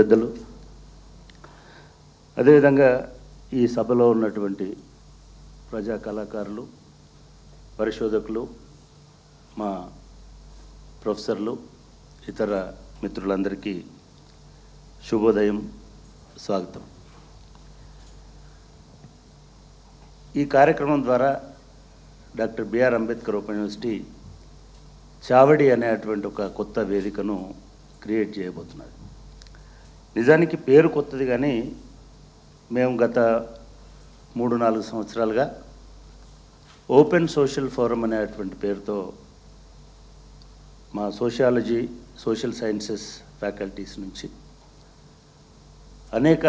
పెద్దలు, అదేవిధంగా ఈ సభలో ఉన్నటువంటి ప్రజా కళాకారులు, పరిశోధకులు, మా ప్రొఫెసర్లు, ఇతర మిత్రులందరికీ శుభోదయం, స్వాగతం. ఈ కార్యక్రమం ద్వారా doctor BR Ambedkar open university చావడి అనేటువంటి ఒక కొత్త వేదికను క్రియేట్ చేయబోతున్నది. నిజానికి పేరు కొత్తది, కానీ మేము గత 3-4 సంవత్సరాలుగా ఓపెన్ సోషల్ ఫోరం అనేటువంటి పేరుతో మా సోషియాలజీ, సోషల్ సైన్సెస్ ఫ్యాకల్టీస్ నుంచి అనేక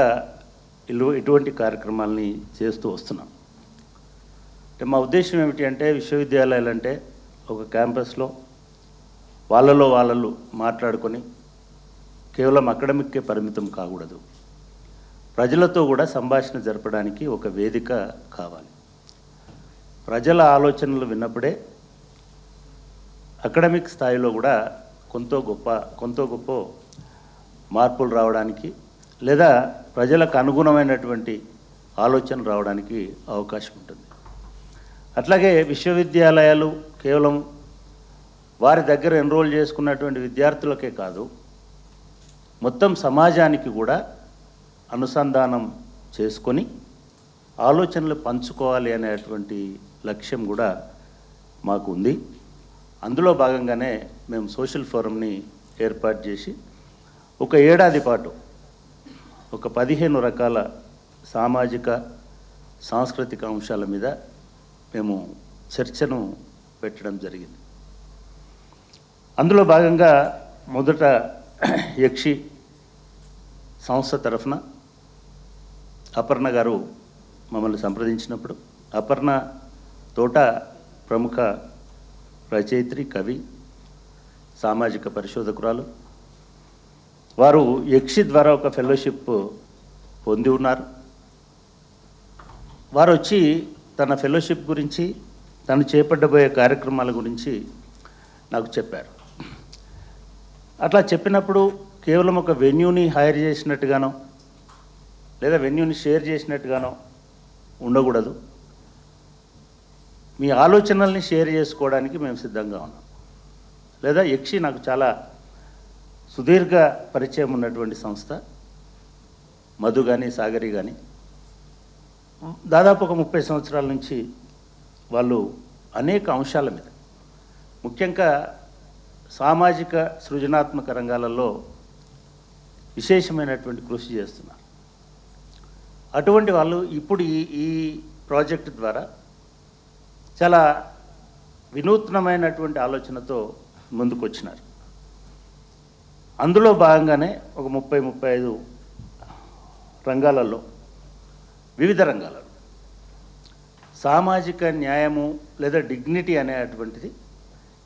ఇటువంటి కార్యక్రమాలని చేస్తూ వస్తున్నాం. అంటే మా ఉద్దేశం ఏమిటి అంటే, విశ్వవిద్యాలయాలు అంటే ఒక క్యాంపస్లో వాళ్ళలో వాళ్ళు మాట్లాడుకొని కేవలం అకాడమిక్కే పరిమితం కాకూడదు. ప్రజలతో కూడా సంభాషణ జరపడానికి ఒక వేదిక కావాలి. ప్రజల ఆలోచనలు విన్నప్పుడే అకాడమిక్ స్థాయిలో కూడా కొంత గొప్ప మార్పులు రావడానికి, లేదా ప్రజలకు అనుగుణమైనటువంటి ఆలోచన రావడానికి అవకాశం ఉంటుంది. అట్లాగే విశ్వవిద్యాలయాలు కేవలం వారి దగ్గర ఎన్రోల్ చేసుకున్నటువంటి విద్యార్థులకే కాదు, మొత్తం సమాజానికి కూడా అనుసంధానం చేసుకొని ఆలోచనలు పంచుకోవాలి అనేటువంటి లక్ష్యం కూడా మాకు ఉంది. అందులో భాగంగానే మేము సోషల్ ఫోరంని ఏర్పాటు చేసి ఒక ఏడాది పాటు ఒక 15 రకాల సామాజిక, సాంస్కృతిక అంశాల మీద మేము చర్చను పెట్టడం జరిగింది. అందులో భాగంగా మొదట యక్షి సంస్థ తరఫున అపర్ణ గారు మమ్మల్ని సంప్రదించినప్పుడు, అపర్ణ తోట ప్రముఖ రచయిత్రి, కవి, సామాజిక పరిశోధకురాలు. వారు యక్షి ద్వారా ఒక ఫెలోషిప్ పొంది ఉన్నారు. వారు వచ్చి తన ఫెలోషిప్ గురించి, తను చేపట్టబోయే కార్యక్రమాల గురించి నాకు చెప్పారు. అట్లా చెప్పినప్పుడు కేవలం ఒక వెన్యూని హైర్ చేసినట్టుగానో లేదా వెన్యూని షేర్ చేసినట్టుగానో ఉండకూడదు. మీ ఆలోచనల్ని షేర్ చేసుకోవడానికి మేము సిద్ధంగా ఉన్నాం. లేదా యక్షి నాకు చాలా సుదీర్ఘ పరిచయం ఉన్నటువంటి సంస్థ. మధు కానీ, సాగరి కానీ దాదాపు ఒక 30 సంవత్సరాల నుంచి వాళ్ళు అనేక అంశాల మీద, ముఖ్యంగా సామాజిక సృజనాత్మక రంగాలలో విశేషమైనటువంటి కృషి చేస్తున్నారు. అటువంటి వాళ్ళు ఇప్పుడు ఈ ప్రాజెక్ట్ ద్వారా చాలా వినూత్నమైనటువంటి ఆలోచనతో ముందుకొచ్చినారు. అందులో భాగంగానే ఒక 30-35 రంగాలలో, వివిధ రంగాలలో సామాజిక న్యాయము లేదా డిగ్నిటీ అనేటువంటిది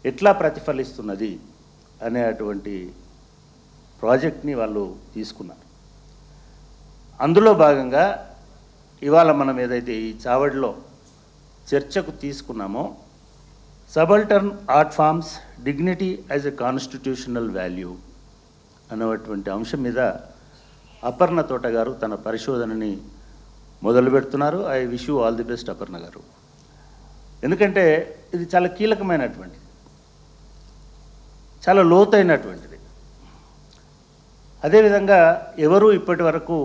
ఎట్లా ప్రతిఫలిస్తున్నది అనేటువంటి ప్రాజెక్ట్ని వాళ్ళు తీసుకున్నారు. అందులో భాగంగా ఇవాళ మనం ఏదైతే ఈ చావడిలో చర్చకు తీసుకున్నామో, subaltern art forms dignity as a constitutional value అనేటువంటి అంశం మీద అపర్ణ తోట గారు తన పరిశోధనని మొదలు పెడుతున్నారు. I wish you all the best Aparna గారు. ఎందుకంటే ఇది చాలా కీలకమైనటువంటిది, చాలా లోతైనటువంటిది. అదేవిధంగా ఎవరూ ఇప్పటి వరకు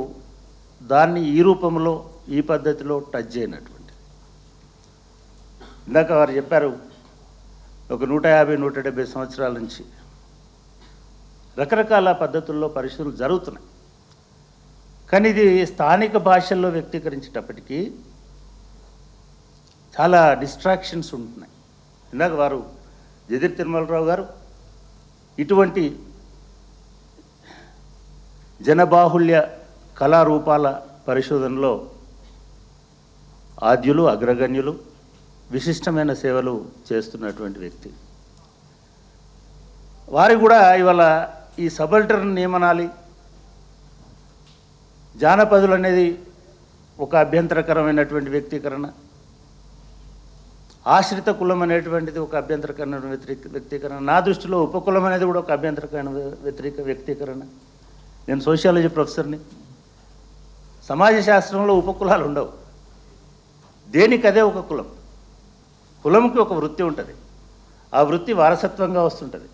దాన్ని ఈ రూపంలో, ఈ పద్ధతిలో టచ్ చేయనటువంటిది. ఇందాక వారు చెప్పారు, ఒక 150-170 సంవత్సరాల నుంచి రకరకాల పద్ధతుల్లో పరిశోధనలు జరుగుతున్నాయి. కానీ ఇది స్థానిక భాషల్లో వ్యక్తీకరించేటప్పటికీ చాలా డిస్ట్రాక్షన్స్ ఉంటున్నాయి. ఇందాక వారు జదిర్ తిరుమలరావు గారు ఇటువంటి జనబాహుళ్య కళారూపాల పరిశోధనలో ఆద్యులు, అగ్రగణ్యులు, విశిష్టమైన సేవలు చేస్తున్నటువంటి వ్యక్తి. వారు కూడా ఇవాళ ఈ సబల్టర్న్ నియమనాలి, జానపదులు అనేది ఒక అభ్యంతరకరమైనటువంటి వ్యక్తీకరణ, ఆశ్రిత కులం అనేటువంటిది ఒక అభ్యంతరకరమైన వ్యక్తీకరణ, నా దృష్టిలో ఉపకులం అనేది కూడా ఒక అభ్యంతరకరమైన వ్యక్తీకరణ. నేను సోషియాలజీ ప్రొఫెసర్ని. సమాజ శాస్త్రంలో ఉపకులాలు ఉండవు, దేనికి అదే ఒక కులం. కులంకి ఒక వృత్తి ఉంటుంది, ఆ వృత్తి వారసత్వంగా వస్తుంటుంది.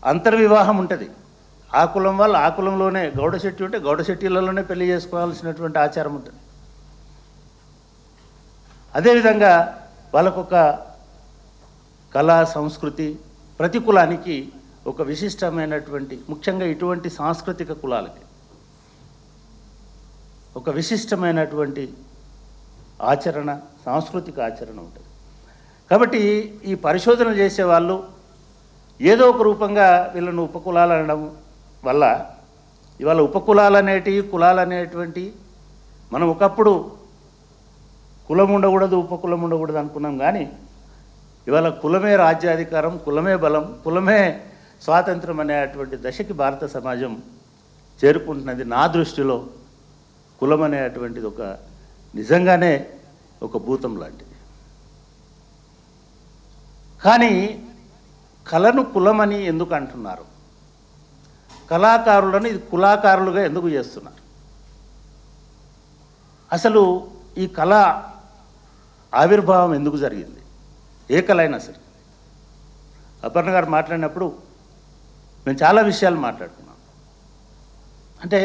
అంతర్వివాహం ఉంటుంది, ఆ కులం వాళ్ళు ఆ కులంలోనే, గౌడ శెట్టి ఉంటే గౌడ శెట్టిలలోనే పెళ్లి చేసుకోవాల్సినటువంటి ఆచారం ఉంటుంది. అదేవిధంగా వాళ్ళకొక కళ సంస్కృతి, ప్రతి కులానికి ఒక విశిష్టమైనటువంటి, ముఖ్యంగా ఇటువంటి సాంస్కృతిక కులాలకి ఒక విశిష్టమైనటువంటి ఆచరణ, సాంస్కృతిక ఆచరణ ఉంటుంది. కాబట్టి ఈ పరిశోధన చేసేవాళ్ళు ఏదో ఒక రూపంగా వీళ్ళను ఉపకులాలు అనడం వల్ల ఇవాళ ఉపకులాలు అనేటివి, కులాలు అనేటువంటి, మనం ఒకప్పుడు కులం ఉండకూడదు ఉపకులం ఉండకూడదు అనుకున్నాం. కానీ ఇవాళ కులమే రాజ్యాధికారం, కులమే బలం, కులమే స్వాతంత్రం అనేటువంటి దశకి భారత సమాజం చేరుకుంటున్నది. నా దృష్టిలో కులం అనేటువంటిది ఒక నిజంగానే ఒక భూతం లాంటిది. కానీ కళను కులమని ఎందుకు అంటున్నారు? కళాకారులను ఇది కులాకారులుగా ఎందుకు చేస్తున్నారు? అసలు ఈ కళ ఆవిర్భావం ఎందుకు జరిగింది? ఏ కళ అయినా సరే. అపర్ణ గారు మాట్లాడినప్పుడు మేము చాలా విషయాలు మాట్లాడుకున్నాం. అంటే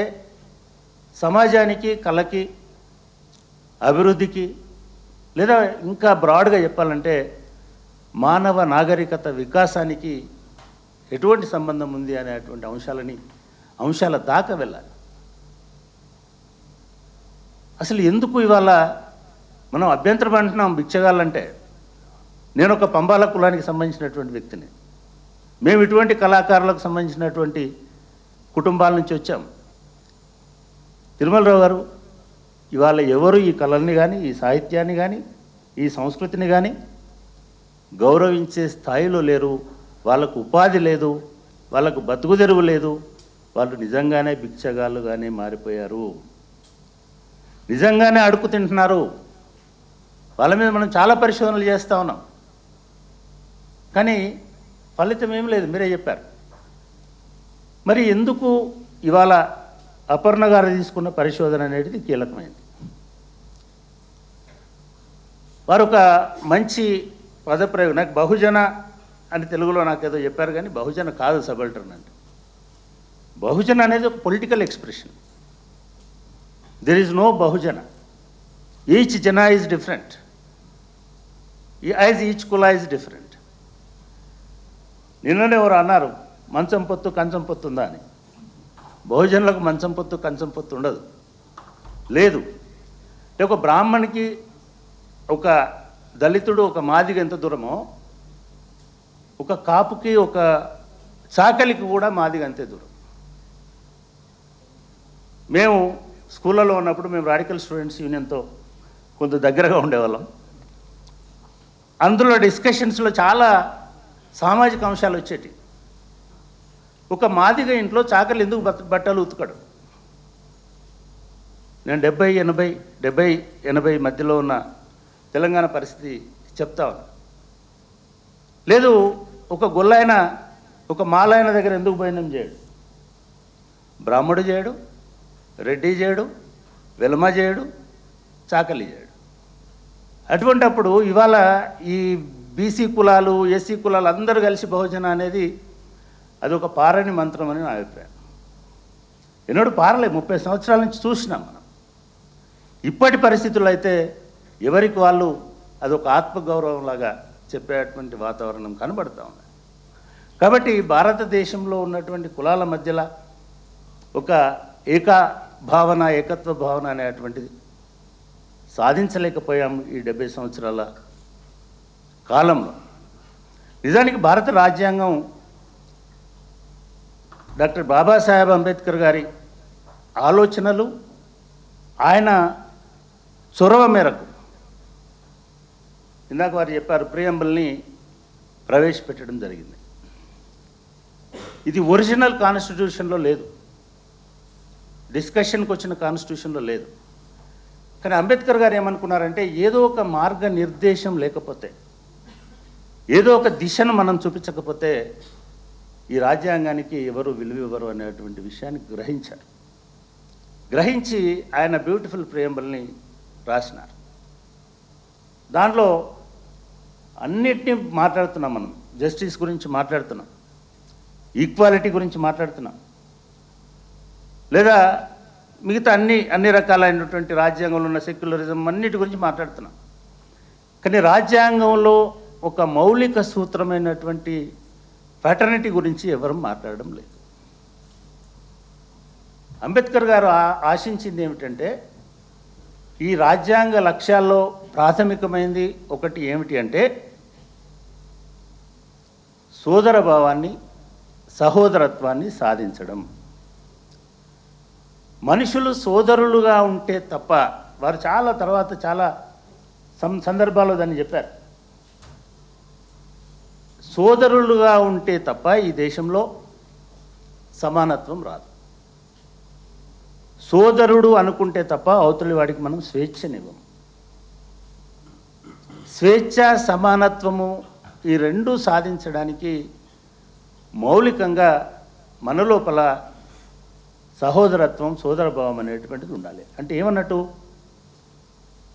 సమాజానికి, కళకి, అభివృద్ధికి, లేదా ఇంకా బ్రాడ్గా చెప్పాలంటే మానవ నాగరికత వికాసానికి ఎటువంటి సంబంధం ఉంది అనేటువంటి అంశాల దాకా వెళ్ళాలి. అసలు ఎందుకు ఇవాళ మనం అభ్యంతరం అంటున్నాం బిచ్చగాళ్ళంటే? నేను ఒక పంబాల కులానికి సంబంధించినటువంటి వ్యక్తిని. మేము ఇటువంటి కళాకారులకు సంబంధించినటువంటి కుటుంబాల నుంచి వచ్చాం. తిరుమలరావు గారు, ఇవాళ ఎవరు ఈ కళల్ని కానీ, ఈ సాహిత్యాన్ని కానీ, ఈ సంస్కృతిని కానీ గౌరవించే స్థాయిలో లేరు. వాళ్ళకు ఉపాధి లేదు, వాళ్ళకు బతుకుదెరువు లేదు. వాళ్ళు నిజంగానే భిక్షగాళ్ళుగానే మారిపోయారు, నిజంగానే అడుగు తింటున్నారు. వాళ్ళ మీద మనం చాలా పరిశోధనలు చేస్తూ ఉన్నాం, కానీ ఫలితం ఏం లేదు. మీరే చెప్పారు. మరి ఎందుకు ఇవాళ అపర్ణ గారు తీసుకున్న పరిశోధన అనేది కీలకమైంది? వారు ఒక మంచి పదప్రయోగం, నాకు బహుజన అని తెలుగులో నాకేదో చెప్పారు, కానీ బహుజన కాదు సబల్టర్న్ అంటే. బహుజన అనేది ఒక political expression. There is no bahujana. Each jana is different, as each kula is different. నిన్ననే ఎవరు అన్నారు మంచం పొత్తు కంచం పొత్తు ఉందా అని. బహుజనులకు మంచం పొత్తు కంచం పొత్తు ఉండదు, లేదు. అంటే ఒక బ్రాహ్మణికి, ఒక దళితుడు, ఒక మాదిగ ఎంత దూరమో, ఒక కాపుకి, ఒక చాకలికి కూడా మాదిగ అంతే దూరం. మేము స్కూళ్ళలో ఉన్నప్పుడు మేము రాడికల్ స్టూడెంట్స్ యూనియన్తో కొంత దగ్గరగా ఉండేవాళ్ళం. అందులో డిస్కషన్స్లో చాలా సామాజిక అంశాలు వచ్చేటి. ఒక మాదిగ ఇంట్లో చాకలి ఎందుకు బట్టలు ఉతకడు? నేను 70-80 మధ్యలో ఉన్న తెలంగాణ పరిస్థితి చెప్తా ఉన్నా. లేదు, ఒక గొల్లాయన, ఒక మాలాయన దగ్గర ఎందుకు భోజనం చేయడు? బ్రాహ్మడు చేయడు, రెడ్డి చేయడు, వెలమ చేయడు, చాకలి చేయడు. అటువంటప్పుడు ఇవాళ ఈ బీసీ కులాలు, ఎస్సీ కులాలు అందరూ కలిసి బహుజన అనేది అది ఒక పారని మంత్రం అని నా అభిప్రాయం. ఎన్నడూ పారలే, 30 సంవత్సరాల నుంచి చూసినాం మనం. ఇప్పటి పరిస్థితుల్లో అయితే ఎవరికి వాళ్ళు అదొక ఆత్మగౌరవంలాగా చెప్పేటువంటి వాతావరణం కనబడుతూ ఉంది. కాబట్టి భారతదేశంలో ఉన్నటువంటి కులాల మధ్యలో ఒక ఏకభావన, ఏకత్వ భావన అనేటువంటిది సాధించలేకపోయాము ఈ 70 సంవత్సరాల కాలంలో. నిజానికి భారత రాజ్యాంగం డాక్టర్ బాబాసాహెబ్ అంబేద్కర్ గారి ఆలోచనలు, ఆయన చొరవ మేరకు ఇందాక వారు చెప్పారు, ప్రియంబుల్ని ప్రవేశపెట్టడం జరిగింది. ఇది ఒరిజినల్ కాన్స్టిట్యూషన్లో లేదు, డిస్కషన్కి వచ్చిన కాన్స్టిట్యూషన్లో లేదు. కానీ అంబేద్కర్ గారు ఏమనుకున్నారంటే, ఏదో ఒక మార్గ నిర్దేశం లేకపోతే, ఏదో ఒక దిశను మనం చూపించకపోతే ఈ రాజ్యాంగానికి ఎవరు విలువ ఇవ్వరు అనేటువంటి విషయాన్ని గ్రహించారు. గ్రహించి ఆయన బ్యూటిఫుల్ ప్రియంబల్ని రాసినారు. దాంట్లో అన్నిటినీ మాట్లాడుతున్నాం మనం. జస్టిస్ గురించి మాట్లాడుతున్నాం, ఈక్వాలిటీ గురించి మాట్లాడుతున్నాం, లేదా మిగతా అన్ని రకాలైనటువంటి రాజ్యాంగంలో ఉన్న సెక్యులరిజం అన్నిటి గురించి మాట్లాడుతున్నాం. కానీ రాజ్యాంగంలో ఒక మౌలిక సూత్రమైనటువంటి ఫ్యాటర్నిటీ గురించి ఎవరు మాట్లాడడం లేదు. అంబేద్కర్ గారు ఆశించింది ఏమిటంటే, ఈ రాజ్యాంగ లక్ష్యాల్లో ప్రాథమికమైనది ఒకటి ఏమిటి అంటే సోదర భావాన్ని, సహోదరత్వాన్ని సాధించడం. మనుషులు సోదరులుగా ఉంటే తప్ప, వారు చాలా సందర్భాల్లో దాన్ని చెప్పారు, సోదరులుగా ఉంటే తప్ప ఈ దేశంలో సమానత్వం రాదు. సోదరుడు అనుకుంటే తప్ప అవతలి వాడికి మనం స్వేచ్ఛనివ్వం. స్వేచ్ఛ, సమానత్వము ఈ రెండు సాధించడానికి మౌలికంగా మన లోపల సహోదరత్వం, సోదరభావం అనేటువంటిది ఉండాలి. అంటే ఏమన్నట్టు,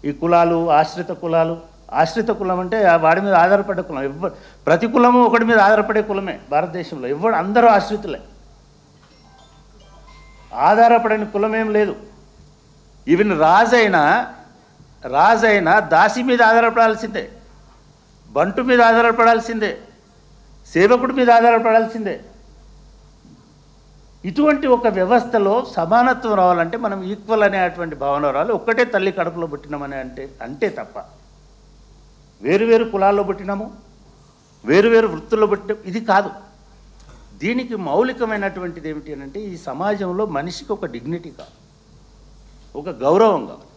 ఈ కులాలు, ఆశ్రిత కులం అంటే వాడి మీద ఆధారపడే కులం. ప్రతి కులము ఒకటి మీద ఆధారపడే కులమే భారతదేశంలో. అందరూ ఆశ్రితులే, ఆధారపడని కులమేం లేదు. ఈవెన్ రాజైనా దాసి మీద ఆధారపడాల్సిందే, బంటు మీద ఆధారపడాల్సిందే, సేవకుడి మీద ఆధారపడాల్సిందే. ఇటువంటి ఒక వ్యవస్థలో సమానత్వం రావాలంటే మనం ఈక్వల్ అనేటువంటి భావన రావాలి. ఒక్కటే తల్లి కడుపులో పుట్టినామని అంటే తప్ప, వేరు కులాల్లో పుట్టినాము, వేరు వృత్తుల్లో పుట్టినాం, ఇది కాదు. దీనికి మౌలికమైనటువంటిది ఏమిటి అంటే, ఈ సమాజంలో మనిషికి ఒక డిగ్నిటీ కావాలి, ఒక గౌరవం కావాలి.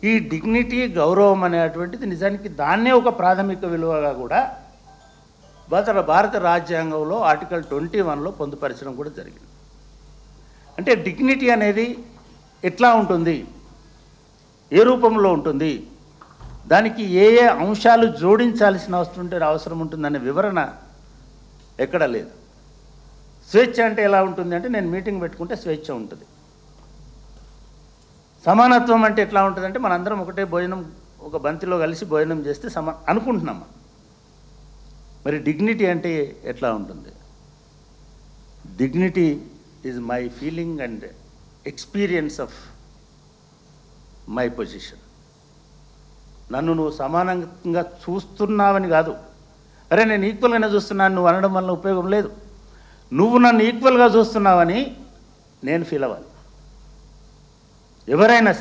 ఈ డిగ్నిటీ, గౌరవం అనేటువంటిది నిజానికి దాన్నే ఒక ప్రాథమిక విలువగా కూడా భారత రాజ్యాంగంలో ఆర్టికల్ 21లో పొందుపరచడం కూడా జరిగింది. అంటే డిగ్నిటీ అనేది ఎట్లా ఉంటుంది, ఏ రూపంలో ఉంటుంది, దానికి ఏ అంశాలు జోడించాల్సిన అవసరం ఉంటుందనే వివరణ ఎక్కడ లేదు. స్వేచ్ఛ అంటే ఎలా ఉంటుంది అంటే, నేను మీటింగ్ పెట్టుకుంటే స్వేచ్ఛ ఉంటుంది. సమానత్వం అంటే ఎట్లా ఉంటుందంటే, మనందరం ఒకటే భోజనం, ఒక బంతిలో కలిసి భోజనం చేస్తే అనుకుంటున్నాం. మరి డిగ్నిటీ అంటే ఎట్లా ఉంటుంది? Dignity is my feeling and experience of my position. నన్ను నువ్వు సమానంగా చూస్తున్నావని కాదు, అరే నేను ఈక్వల్గానే చూస్తున్నాను నువ్వు అనడం వల్ల ఉపయోగం లేదు. నువ్వు నన్ను ఈక్వల్గా చూస్తున్నావని నేను ఫీల్ అవ్వాలి. ఎవరైనా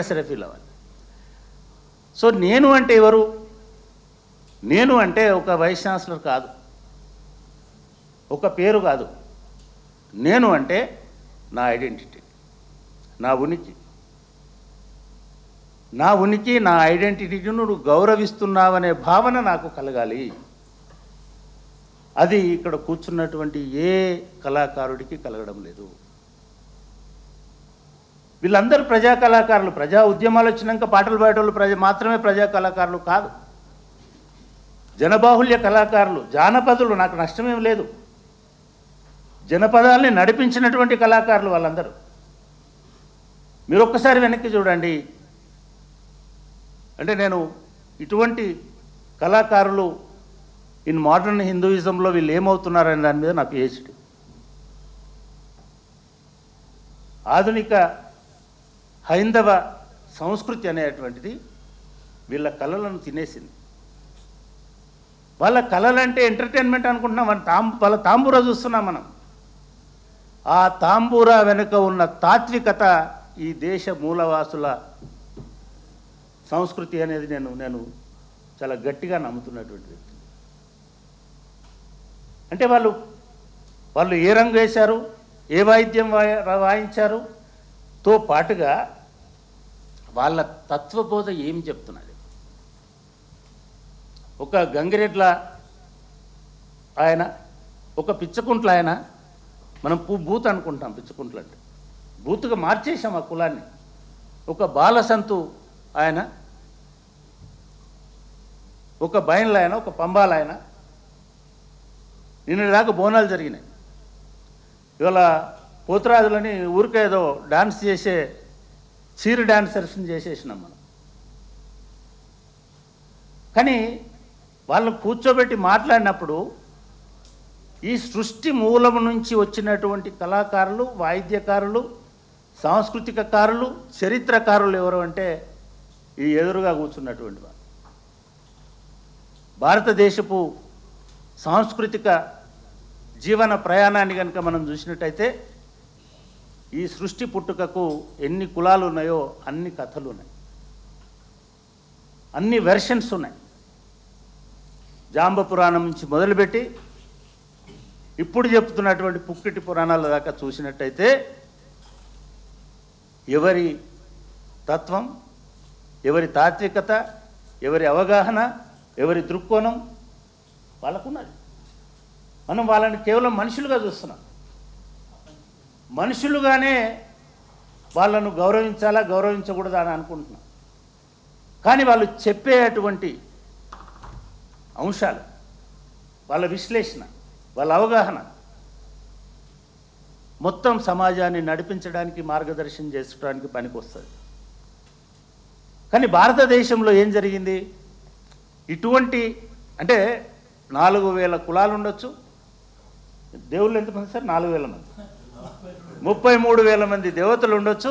సరే ఫీల్ అవ్వాలి. సో నేను అంటే ఎవరు? నేను అంటే ఒక వైస్ ఛాన్సలర్ కాదు, ఒక పేరు కాదు. నేను అంటే నా ఐడెంటిటీ, నా ఉనికి, నా ఐడెంటిటీని నువ్వు గౌరవిస్తున్నావనే భావన నాకు కలగాలి. అది ఇక్కడ కూర్చున్నటువంటి ఏ కళాకారుడికి కలగడం లేదు. వీళ్ళందరూ ప్రజా కళాకారులు. ప్రజా ఉద్యమాలు వచ్చినాక పాటలు పాడేటోళ్ళు మాత్రమే ప్రజా కళాకారులు కాదు, జనబాహుల్య కళాకారులు, జానపదులు. నాకు నష్టమేం లేదు. జనపదాల్ని నడిపించినటువంటి కళాకారులు వాళ్ళందరూ. మీరు ఒక్కసారి వెనక్కి చూడండి. అంటే నేను ఇటువంటి కళాకారులు ఇన్ మోడర్న్ హిందూయిజంలో వీళ్ళు ఏమవుతున్నారనే దాని మీద నా పిహెచ్డి. ఆధునిక హైందవ సంస్కృతి అనేటువంటిది వీళ్ళ కళలను తినేసింది. వాళ్ళ కళలంటే ఎంటర్టైన్మెంట్ అనుకుంటున్నాం. వాళ్ళ తాంబూరా చూస్తున్నాం మనం. ఆ తాంబూరా వెనుక ఉన్న తాత్వికత ఈ దేశ మూలవాసుల సంస్కృతి అనేది నేను చాలా గట్టిగా నమ్ముతున్నటువంటి వ్యక్తి. అంటే వాళ్ళు ఏ రంగు వేశారు, ఏ వాయిద్యం వాయించారు తో పాటుగా వాళ్ళ తత్వబోధ ఏం చెప్తున్నది. ఒక గంగిరెడ్ల ఆయన, ఒక పిచ్చకుంట్ల ఆయన, మనం బూత్ అనుకుంటాం. పిచ్చకుంట్ల అంటే బూత్గా మార్చేసాం ఆ కులాన్ని. ఒక బాలసంతు ఆయన, ఒక బయన్ల ఆయన, ఒక పంబాల ఆయన, నిన్న దాకా బోనాలు జరిగినాయి. ఇవాళ పోతురాజులని ఊరికేదో డాన్స్ చేసే చీరు డాన్సర్స్ని చేసేసినాం మనం. కానీ వాళ్ళని కూర్చోబెట్టి మాట్లాడినప్పుడు ఈ సృష్టి మూలం నుంచి వచ్చినటువంటి కళాకారులు, వాయిద్యకారులు, సాంస్కృతికకారులు, చరిత్రకారులు ఎవరు అంటే ఈ ఎదురుగా కూర్చున్నటువంటి వారు. భారతదేశపు సాంస్కృతిక జీవన ప్రయాణాన్ని కనుక మనం చూసినట్టయితే ఈ సృష్టి పుట్టుకకు ఎన్ని కులాలు ఉన్నాయో అన్ని కథలు ఉన్నాయి, అన్ని వెర్షన్స్ ఉన్నాయి. జాంబ పురాణం నుంచి మొదలుపెట్టి ఇప్పుడు చెప్తున్నటువంటి పుక్కిటి పురాణాల దాకా చూసినట్టయితే ఎవరి తత్వం, ఎవరి తాత్వికత, ఎవరి అవగాహన, ఎవరి దృక్కోణం వాళ్ళకున్నది. మనం వాళ్ళని కేవలం మనుషులుగా చూస్తున్నాం. మనుషులుగానే వాళ్ళను గౌరవించాలా గౌరవించకూడదా అని అనుకుంటున్నాం. కానీ వాళ్ళు చెప్పేటువంటి అంశాలు, వాళ్ళ విశ్లేషణ, వాళ్ళ అవగాహన మొత్తం సమాజాన్ని నడిపించడానికి, మార్గదర్శనం చేసుకోవడానికి పనికొస్తుంది. కానీ భారతదేశంలో ఏం జరిగింది? ఇటువంటి అంటే 4000 కులాలు ఉండొచ్చు. దేవుళ్ళు ఎంతమంది సార్? 4000 మంది. 33,000 మంది దేవతలు ఉండొచ్చు.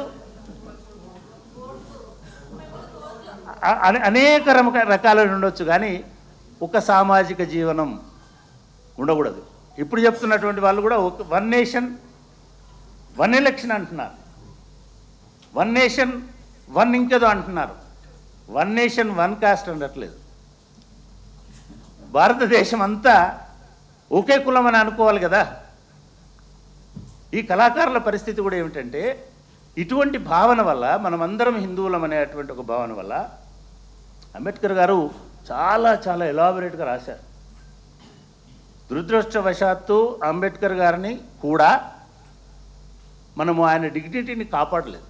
అనేక రకాలు ఉండొచ్చు. కానీ ఒక సామాజిక జీవనం ఉండకూడదు. ఇప్పుడు చెప్తున్నటువంటి వాళ్ళు కూడా వన్ నేషన్ వన్ ఎలక్షన్ అంటున్నారు, వన్ నేషన్ వన్ ఇంకేదో అంటున్నారు, వన్ నేషన్ వన్ కాస్ట్ అనట్లేదు. భారతదేశం అంతా ఒకే కులం అని అనుకోవాలి కదా. ఈ కళాకారుల పరిస్థితి కూడా ఏమిటంటే ఇటువంటి భావన వల్ల, మనమందరం హిందువులం అనేటువంటి ఒక భావన వల్ల అంబేద్కర్ గారు చాలా చాలా ఎలాబొరేట్గా రాశారు. దురదృష్టవశాత్తు అంబేద్కర్ గారిని కూడా మనము ఆయన డిగ్నిటీని కాపాడలేదు.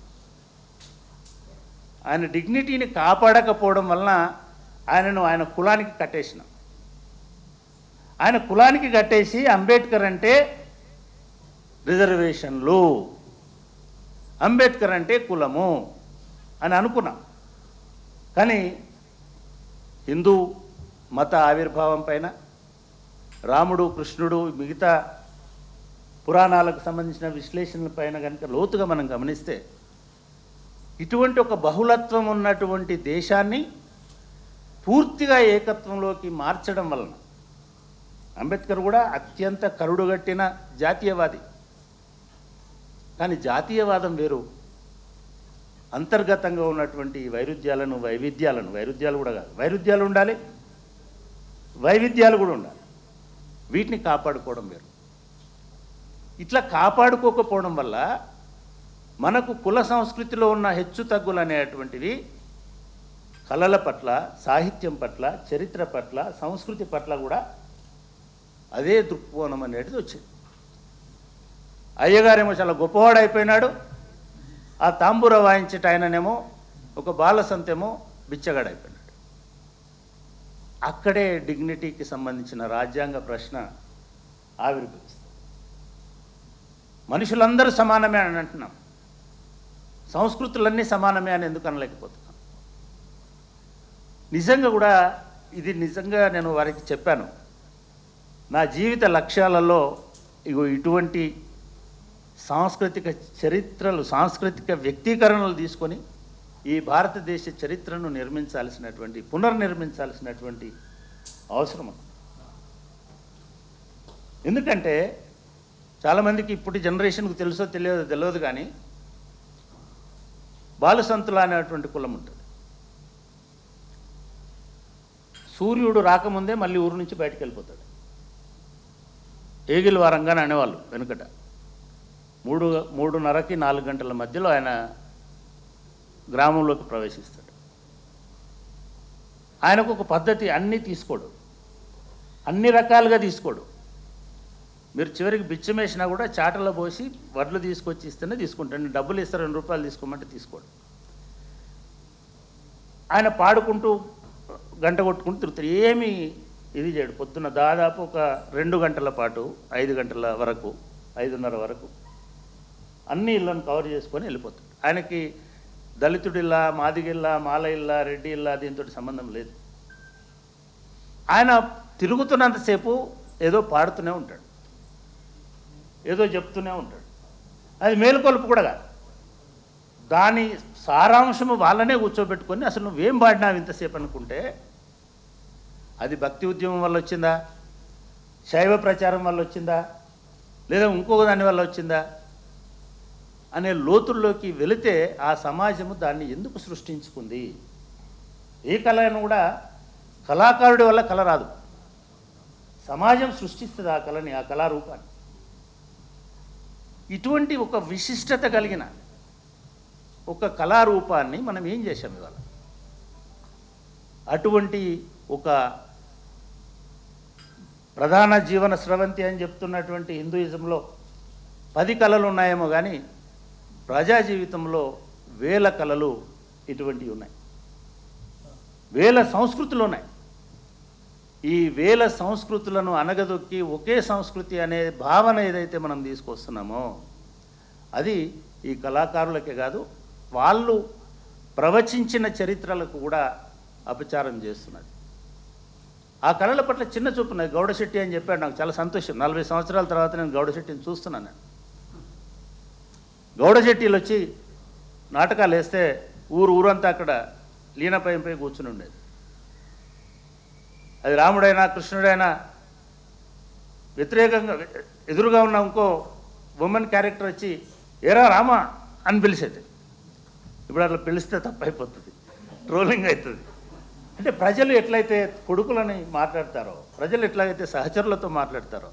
ఆయన డిగ్నిటీని కాపాడకపోవడం వలన ఆయన కులానికి కట్టేసినాం. ఆయన కులానికి కట్టేసి అంబేద్కర్ అంటే రిజర్వేషన్లు, అంబేద్కర్ అంటే కులము అని అనుకున్నాం. కానీ హిందూ మత ఆవిర్భావం పైన, రాముడు, కృష్ణుడు, మిగతా పురాణాలకు సంబంధించిన విశ్లేషణల పైన కనుక లోతుగా మనం గమనిస్తే ఇటువంటి ఒక బహుళత్వం ఉన్నటువంటి దేశాన్ని పూర్తిగా ఏకత్వంలోకి మార్చడం వలన, అంబేద్కర్ కూడా అత్యంత కరుడుగట్టిన జాతీయవాది. కానీ జాతీయవాదం వేరు, అంతర్గతంగా ఉన్నటువంటి వైవిధ్యాలు కూడా కాదు, వైరుధ్యాలు ఉండాలి, వైవిధ్యాలు కూడా ఉండాలి. వీటిని కాపాడుకోవడం వేరు. ఇట్లా కాపాడుకోకపోవడం వల్ల మనకు కుల సంస్కృతిలో ఉన్న హెచ్చు తగ్గులు అనేటువంటివి కళల పట్ల, సాహిత్యం పట్ల, చరిత్ర పట్ల, సంస్కృతి పట్ల కూడా అదే దృక్కోణం అనేది వచ్చింది. అయ్యగారేమో చాలా గొప్పవాడు అయిపోయినాడు, ఆ తాంబూర వాయించేట ఆయననేమో ఒక బాలసంతేమో బిచ్చగాడైపోయినాడు. అక్కడే డిగ్నిటీకి సంబంధించిన రాజ్యాంగ ప్రశ్న ఆవిర్భవిస్తుంది. మనుషులందరూ సమానమే అని అంటున్నాం, సంస్కృతులన్నీ సమానమే అని ఎందుకు అనలేకపోతున్నాం? నిజంగా కూడా ఇది నిజంగా నేను వారికి చెప్పాను, నా జీవిత లక్ష్యాలలో ఇటువంటి సాంస్కృతిక చరిత్రలు, సాంస్కృతిక వ్యక్తీకరణలు తీసుకొని ఈ భారతదేశ చరిత్రను పునర్నిర్మించాల్సినటువంటి అవసరం ఉంది. ఎందుకంటే చాలామందికి ఇప్పుడు జనరేషన్కు తెలియదు కానీ బాలసంతుల అనేటువంటి కులం ఉంటుంది. సూర్యుడు రాకముందే మళ్ళీ ఊరు నుంచి బయటకు వెళ్ళిపోతాడు. ఏగిల్ వారంగానే అనేవాళ్ళు వెనుకట. 3:30కి 4 గంటల మధ్యలో ఆయన గ్రామంలోకి ప్రవేశిస్తాడు. ఆయనకు ఒక పద్ధతి, అన్నీ తీసుకోడు, అన్ని రకాలుగా తీసుకోడు. మీరు చివరికి బిచ్చం వేసినా కూడా చాటలో పోసి వడ్లు తీసుకొచ్చి ఇస్తేనే తీసుకుంటాడు. డబ్బులు ఇస్తారు, 2 రూపాయలు తీసుకోమంటే తీసుకోడు. ఆయన పాడుకుంటూ గంట కొట్టుకుంటూ తిరుగుతాడు. ఏమీ ఇది చేయడు. పొద్దున్న దాదాపు ఒక 2 గంటల పాటు 5 గంటల వరకు 5:30 వరకు అన్ని ఇళ్ళను కవర్ చేసుకొని వెళ్ళిపోతాడు. ఆయనకి దళితుడిల్లా, మాదిగిల్లా, మాల ఇల్లా, రెడ్డి ఇల్లా దీంతో సంబంధం లేదు. ఆయన తిరుగుతున్నంతసేపు ఏదో పాడుతూనే ఉంటాడు, ఏదో చెప్తూనే ఉంటాడు. అది మేలుకొలుపు కూడా కాదు. దాని సారాంశము వాళ్ళనే కూర్చోబెట్టుకొని అసలు నువ్వేం పాడినావు ఇంతసేపు అనుకుంటే అది భక్తి ఉద్యమం వల్ల వచ్చిందా, శైవ ప్రచారం వల్ల వచ్చిందా, లేదా ఇంకొక దాని వల్ల వచ్చిందా అనే లోతుల్లోకి వెళితే ఆ సమాజము దాన్ని ఎందుకు సృష్టించుకుంది? ఏ కళను కూడా కళాకారుడి వల్ల కళ రాదు, సమాజం సృష్టిస్తుంది ఆ కళని, ఆ కళారూపాన్ని. ఇటువంటి ఒక విశిష్టత కలిగిన ఒక కళారూపాన్ని మనం ఏం చేశాం ఇవాళ? అటువంటి ఒక ప్రధాన జీవన స్రవంతి అని చెప్తున్నటువంటి హిందూయిజంలో 10 కళలు ఉన్నాయేమో కానీ ప్రజా జీవితంలో వేల కళలు ఇటువంటివి ఉన్నాయి, వేల సంస్కృతులు ఉన్నాయి. ఈ వేల సంస్కృతులను అనగదొక్కి ఒకే సంస్కృతి అనే భావన ఏదైతే మనం తీసుకొస్తున్నామో అది ఈ కళాకారులకే కాదు, వాళ్ళు ప్రవచించిన చరిత్రలకు కూడా అపచారం చేస్తున్నది. ఆ కళల పట్ల చిన్న చూపు ఉన్నది. గౌడశెట్టి అని చెప్పాడు, నాకు చాలా సంతోషం. 40 సంవత్సరాల తర్వాత నేను గౌడశెట్టిని చూస్తున్నాను. గౌడశెట్టిలు వచ్చి నాటకాలు వేస్తే ఊరంతా అక్కడ లీనపై కూర్చుని ఉండేది. అది రాముడైనా కృష్ణుడైనా వ్యతిరేకంగా ఎదురుగా ఉన్న ఇంకో ఉమెన్ క్యారెక్టర్ వచ్చి ఏరా రామా అని పిలిచేది. ఇప్పుడు అట్లా పిలిస్తే తప్పైపోతుంది, ట్రోలింగ్ అవుతుంది. అంటే ప్రజలు ఎట్లయితే కొడుకులని మాట్లాడతారో, ప్రజలు ఎట్లయితే సహచరులతో మాట్లాడతారో,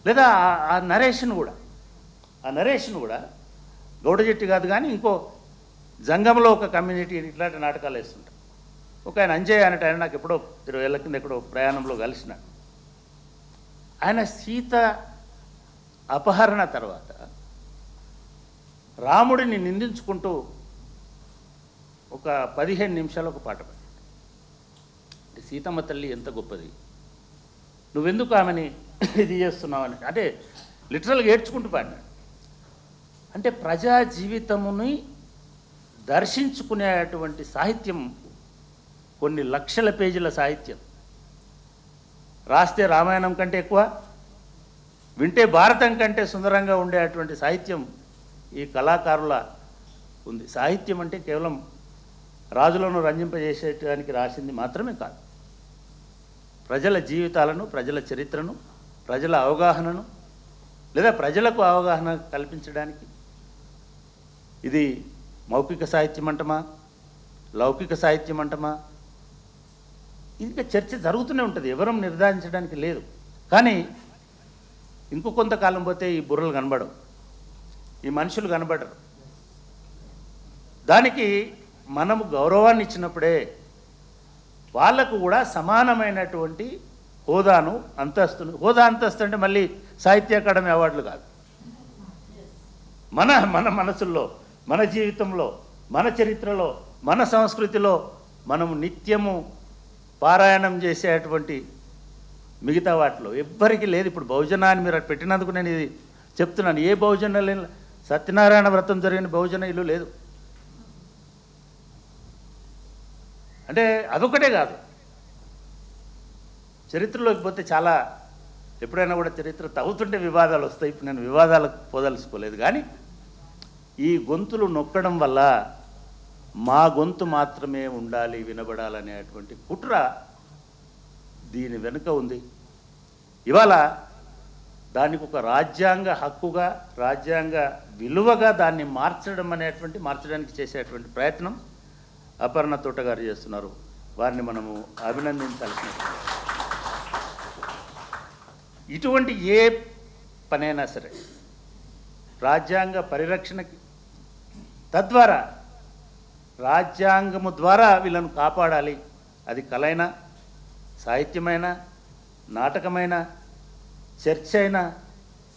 లేదా ఆ నరేషన్ కూడా గౌడజెట్టి కాదు కానీ ఇంకో జంగంలో ఒక కమ్యూనిటీ ఇట్లాంటి నాటకాలు వేస్తుంటారు. ఒక ఆయన అంజయ్య అనేట ఆయన నాకు ఎప్పుడో 20 ఏళ్ళ కింద ఎక్కడో ప్రయాణంలో కలిసినాడు. ఆయన సీత అపహరణ తర్వాత రాముడిని నిందించుకుంటూ ఒక 15 నిమిషాలు ఒక పాట పాడాడు. సీతమ్మ తల్లి ఎంత గొప్పది, నువ్వెందుకు ఆమెని ఇది చేస్తున్నావని, అంటే లిటరల్గా ఏడ్చుకుంటూ పాడినాడు. అంటే ప్రజా జీవితముని దర్శించుకునేటువంటి సాహిత్యం, కొన్ని లక్షల పేజీల సాహిత్యం రాస్తే రామాయణం కంటే ఎక్కువ, వింటే భారతం కంటే సుందరంగా ఉండేటువంటి సాహిత్యం ఈ కళాకారుల ఉంది. సాహిత్యం అంటే కేవలం రాజులను రంజింపజేసేటానికి రాసింది మాత్రమే కాదు, ప్రజల జీవితాలను, ప్రజల చరిత్రను, ప్రజల అవగాహనను, లేదా ప్రజలకు అవగాహన కల్పించడానికి. ఇది మౌఖిక సాహిత్యం అంటమా, లౌకిక సాహిత్యం అంటమా, ఇంకా చర్చ జరుగుతూనే ఉంటుంది, ఎవరూ నిర్ధారించడానికి లేదు. కానీ ఇంకో కొంతకాలం పోతే ఈ బుర్రలు కనబడవు, ఈ మనుషులు కనబడరు. దానికి మనము గౌరవాన్ని ఇచ్చినప్పుడే వాళ్లకు కూడా సమానమైనటువంటి హోదాను, అంతస్తును. హోదా అంతస్తు అంటే మళ్ళీ సాహిత్య అకాడమీ అవార్డులు కాదు, మన మన మనసుల్లో, మన జీవితంలో, మన చరిత్రలో, మన సంస్కృతిలో మనము నిత్యము పారాయణం చేసేటువంటి మిగతా వాటిలో ఎవ్వరికీ లేదు. ఇప్పుడు బహుజనాన్ని మీరు పెట్టినందుకు నేను ఇది చెప్తున్నాను. ఏ బహుజన సత్యనారాయణ వ్రతం జరిగిన బహుజన ఇల్లు లేదు. అంటే అదొకటే కాదు, చరిత్రలోకి పోతే చాలా, ఎప్పుడైనా కూడా చరిత్ర తవ్వుతుంటే వివాదాలు వస్తాయి. ఇప్పుడు నేను వివాదాలకు పోదలుచుకోలేదు. కానీ ఈ గొంతులు నొక్కడం వల్ల మా గొంతు మాత్రమే ఉండాలి, వినబడాలనేటువంటి కుట్ర దీని వెనుక ఉంది. ఇవాళ దానికి ఒక రాజ్యాంగ హక్కుగా, రాజ్యాంగ విలువగా దాన్ని మార్చడానికి చేసేటువంటి ప్రయత్నం అపర్ణ తోట గారు చేస్తున్నారు. వారిని మనము అభినందించాల్సిన. ఇటువంటి ఏ పనైనా సరే రాజ్యాంగ పరిరక్షణకి, తద్వారా రాజ్యాంగము ద్వారా వీళ్ళను కాపాడాలి. అది కళైనా, సాహిత్యమైన, నాటకమైన, చర్చ అయినా,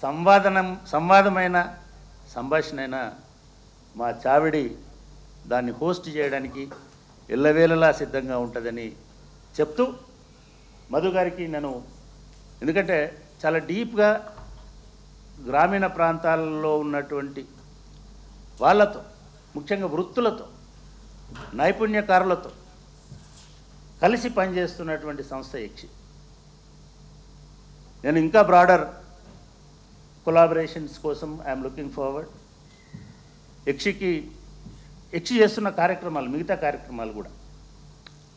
సంవాదమైన, సంభాషణ అయినా మా చావిడి దాన్ని హోస్ట్ చేయడానికి ఎల్లవేళలా సిద్ధంగా ఉంటుందని చెప్తూ మధు గారికి నేను ఎందుకంటే చాలా డీప్గా గ్రామీణ ప్రాంతాలలో ఉన్నటువంటి వాళ్ళతో, ముఖ్యంగా వృత్తులతో, నైపుణ్యకారులతో కలిసి పనిచేస్తున్నటువంటి సంస్థ యక్షి. నేను ఇంకా బ్రాడర్ కొలాబరేషన్స్ కోసం ఐఎమ్ లుకింగ్ ఫార్వర్డ్. యక్షి చేస్తున్న కార్యక్రమాలు, మిగతా కార్యక్రమాలు కూడా,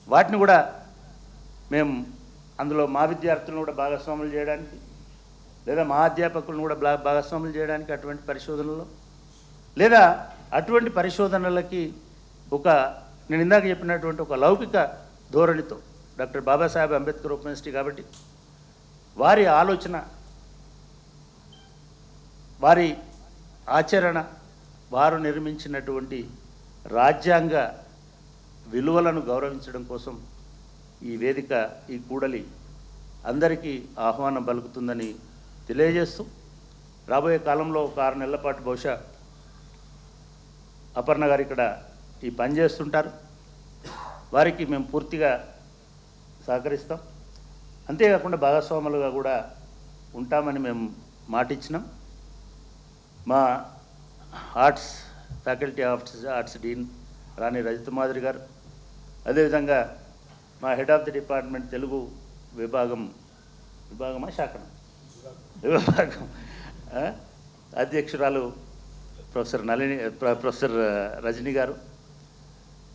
వాటిని కూడా మేము అందులో మా విద్యార్థులను కూడా భాగస్వాములు చేయడానికి, లేదా మా అధ్యాపకులను కూడా భాగస్వాములు చేయడానికి అటువంటి పరిశోధనలో, లేదా అటువంటి పరిశోధనలకి నేను ఇందాక చెప్పినటువంటి ఒక లౌకిక ధోరణితో doctor Babasaheb Ambedkar open university కాబట్టి వారి ఆలోచన, వారి ఆచరణ, వారు నిర్మించినటువంటి రాజ్యాంగ విలువలను గౌరవించడం కోసం ఈ వేదిక, ఈ కూడలి అందరికీ ఆహ్వానం పలుకుతుందని తెలియజేస్తూ, రాబోయే కాలంలో ఒక 6 నెలల పాటు బహుశా అపర్ణ గారు ఇక్కడ ఈ పని చేస్తుంటారు. వారికి మేము పూర్తిగా సహకరిస్తాం. అంతేకాకుండా భాగస్వాములుగా కూడా ఉంటామని మేము మాటిచ్చినాం. మా arts faculty of arts dean Rani Rajitha Madhuri గారు, అదేవిధంగా మా head of the department Telugu విభాగమా శాఖన విభాగం అధ్యక్షురాలు ప్రొఫెసర్ రజనీ గారు,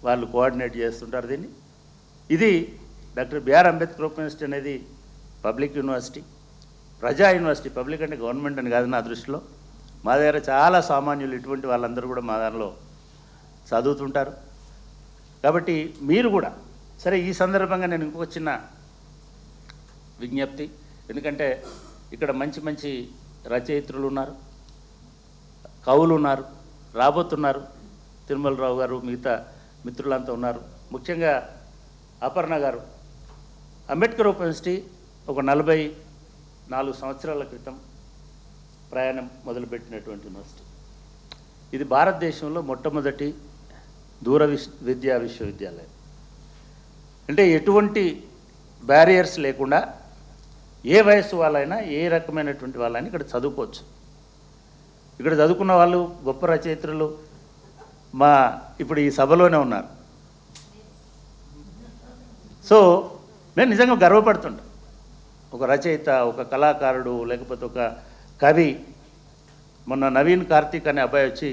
వాళ్ళు కోఆర్డినేట్ చేస్తుంటారు దీన్ని. ఇది doctor BR Ambedkar open university అనేది పబ్లిక్ యూనివర్సిటీ, ప్రజా యూనివర్సిటీ. పబ్లిక్ అంటే గవర్నమెంట్ అని కాదు నా దృష్టిలో. మా దగ్గర చాలా సామాన్యులు, ఇటువంటి వాళ్ళందరూ కూడా మా దానిలో చదువుతుంటారు. కాబట్టి మీరు కూడా సరే, ఈ సందర్భంగా నేను ఇంకొక చిన్న విజ్ఞప్తి, ఎందుకంటే ఇక్కడ మంచి మంచి రచయిత్రులు ఉన్నారు, కవులు ఉన్నారు, రాబోతున్నారు. తిరుమలరావు గారు, మిగతా మిత్రులంతా ఉన్నారు. ముఖ్యంగా అపర్ణ గారు అంబేద్కర్ ఓపెన్ యూనివర్సిటీ ఒక 44 సంవత్సరాల క్రితం ప్రయాణం మొదలుపెట్టినటువంటి యూనివర్సిటీ. ఇది భారతదేశంలో మొట్టమొదటి దూర విద్యా విశ్వవిద్యాలయం. అంటే ఎటువంటి బ్యారియర్స్ లేకుండా ఏ వయస్సు వాళ్ళైనా, ఏ రకమైనటువంటి వాళ్ళైనా ఇక్కడ చదువుకోవచ్చు. ఇక్కడ చదువుకున్న వాళ్ళు గొప్ప రచయిత్రులు ఇప్పుడు ఈ సభలోనే ఉన్నారు. సో నేను నిజంగా గర్వపడుతుంటా. ఒక రచయిత, ఒక కళాకారుడు, లేకపోతే ఒక కవి, మొన్న నవీన్ కార్తీక్ అనే అబ్బాయి వచ్చి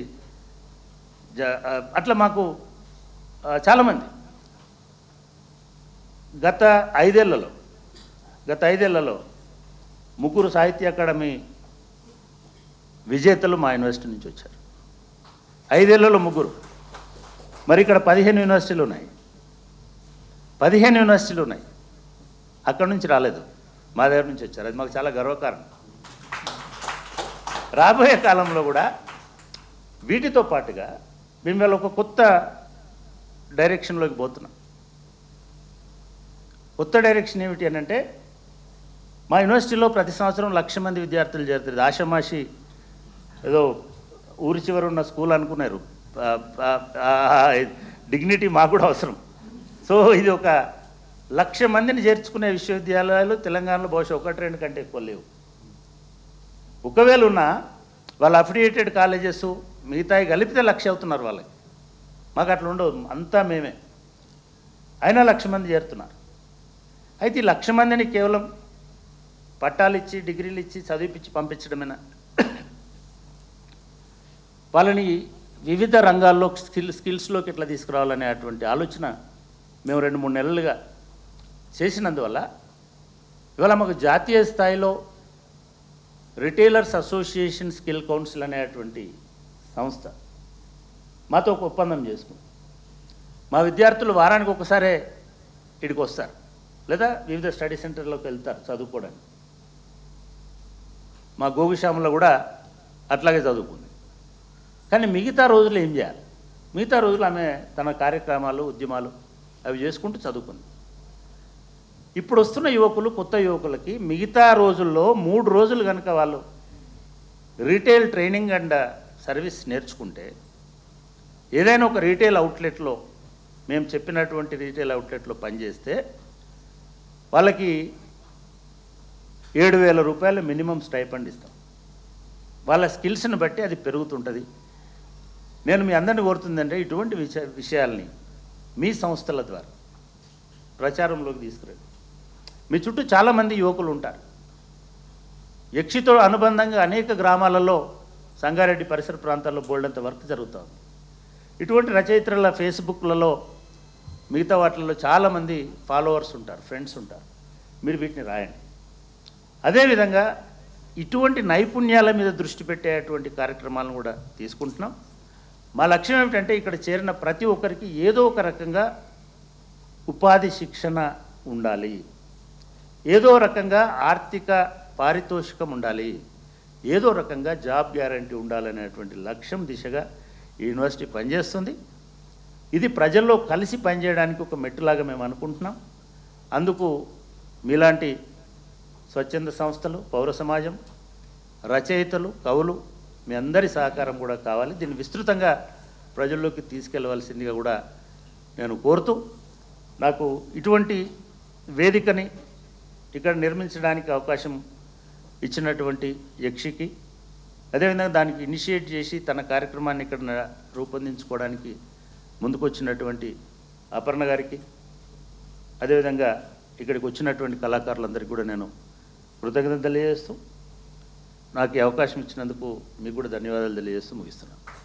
అట్లా మాకు చాలామంది గత 5 ఏళ్లలో 3 సాహిత్య అకాడమీ విజేతలు మా యూనివర్సిటీ నుంచి వచ్చారు. 5 ఏళ్లలో 3. మరి ఇక్కడ 15 యూనివర్సిటీలు ఉన్నాయి. 15 యూనివర్సిటీలు ఉన్నాయి. అక్కడ నుంచి రాలేదు, మా దగ్గర నుంచి వచ్చారు. అది మాకు చాలా గర్వకారణం. రాబోయే కాలంలో కూడా వీటితో పాటుగా మేము వాళ్ళ ఒక కొత్త డైరెక్షన్లోకి పోతున్నాం. కొత్త డైరెక్షన్ ఏమిటి అని అంటే, మా యూనివర్సిటీలో ప్రతి సంవత్సరం 1,00,000 మంది విద్యార్థులు చేరుతారు. ఆషామాషి ఏదో ఊరి చివర ఉన్న స్కూల్ అనుకున్నారు. డిగ్నిటీ మాకు కూడా అవసరం. సో ఇది ఒక 1,00,000 మందిని చేర్చుకునే విశ్వవిద్యాలయాలు తెలంగాణలో బహుశా 1-2 కంటే ఎక్కువ లేవు. ఒకవేళ ఉన్నా వాళ్ళ అఫిలియేటెడ్ కాలేజెస్ మిగతాయి కలిపితే 1,00,000 అవుతున్నారు వాళ్ళకి. మాకు అట్లా ఉండవు, అంతా మేమే. అయినా 1,00,000 మంది చేరుతున్నారు. అయితే ఈ 1,00,000 మందిని కేవలం పట్టాలు ఇచ్చి, డిగ్రీలు ఇచ్చి, చదివిపించి పంపించడమేనా? వాళ్ళని వివిధ రంగాల్లో స్కిల్స్లోకి ఎట్లా తీసుకురావాలనే అటువంటి ఆలోచన మేము 2-3 నెలలుగా చేసినందువల్ల ఇవాళ మాకు జాతీయ స్థాయిలో రిటైలర్స్ అసోసియేషన్ స్కిల్ కౌన్సిల్ అనేటువంటి సంస్థ మాతో ఒక ఒప్పందం చేసుకుంది. మా విద్యార్థులు వారానికి ఒకసారే ఇక్కడికి వస్తారు, లేదా వివిధ స్టడీ సెంటర్లోకి వెళ్తారు చదువుకోవడానికి. మా గోగుశ్యామలో కూడా అట్లాగే చదువుకుంది. కానీ మిగతా రోజులు ఏం చేయాలి? మిగతా రోజులు ఆమె తన కార్యక్రమాలు, ఉద్యమాలు అవి చేసుకుంటూ చదువుకుంది. ఇప్పుడు వస్తున్న యువకులు, కొత్త యువకులకి మిగతా రోజుల్లో 3 రోజులు కనుక వాళ్ళు రీటైల్ ట్రైనింగ్ అండ్ సర్వీస్ నేర్చుకుంటే, ఏదైనా ఒక రీటైల్ అవుట్లెట్లో, మేము చెప్పినటువంటి రీటైల్ అవుట్లెట్లో పనిచేస్తే వాళ్ళకి 7,000 రూపాయలు మినిమం స్టైపెండ్ ఇస్తాం. వాళ్ళ స్కిల్స్ని బట్టి అది పెరుగుతుంటుంది. నేను మీ అందరిని కోరుతుందంటే ఇటువంటి విషయాల్ని మీ సంస్థల ద్వారా ప్రచారంలోకి తీసుకురండి. మీ చుట్టూ చాలామంది యువకులు ఉంటారు. యక్షితో అనుబంధంగా అనేక గ్రామాలలో సంగారెడ్డి పరిసర ప్రాంతాల్లో బోల్డంత వర్క్ జరుగుతుంది. ఇటువంటి రచయిత్రుల ఫేస్బుక్లలో మిగతా వాటిల్లో చాలామంది ఫాలోవర్స్ ఉంటారు, ఫ్రెండ్స్ ఉంటారు. మీరు వీటిని రాయండి. అదేవిధంగా ఇటువంటి నైపుణ్యాల మీద దృష్టి పెట్టేటువంటి కార్యక్రమాలను కూడా తీసుకుంటున్నాం. మా లక్ష్యం ఏమిటంటే ఇక్కడ చేరిన ప్రతి ఒక్కరికి ఏదో ఒక రకంగా ఉపాధి శిక్షణ ఉండాలి, ఏదో రకంగా ఆర్థిక పారితోషికం ఉండాలి, ఏదో రకంగా జాబ్ గ్యారంటీ ఉండాలనేటువంటి లక్ష్యం దిశగా ఈ యూనివర్సిటీ పనిచేస్తుంది. ఇది ప్రజల్లో కలిసి పనిచేయడానికి ఒక మెట్టులాగా మేము అనుకుంటున్నాం. అందుకు మీలాంటి స్వచ్ఛంద సంస్థలు, పౌర సమాజం, రచయితలు, కవులు మీ అందరి సహకారం కూడా కావాలి. దీన్ని విస్తృతంగా ప్రజల్లోకి తీసుకెళ్లవలసిందిగా కూడా నేను కోరుతూ, నాకు ఇటువంటి వేదికని ఇక్కడ నిర్మించడానికి అవకాశం ఇచ్చినటువంటి యక్షికి, అదేవిధంగా దానికి ఇనిషియేట్ చేసి తన కార్యక్రమాన్ని ఇక్కడ రూపొందించుకోవడానికి ముందుకొచ్చినటువంటి అపర్ణ గారికి, అదేవిధంగా ఇక్కడికి వచ్చినటువంటి కళాకారులందరికీ కూడా నేను కృతజ్ఞతలు తెలియజేస్తూ, నాకు ఈ అవకాశం ఇచ్చినందుకు మీకు కూడా ధన్యవాదాలు తెలియజేస్తూ ముగిస్తున్నాను.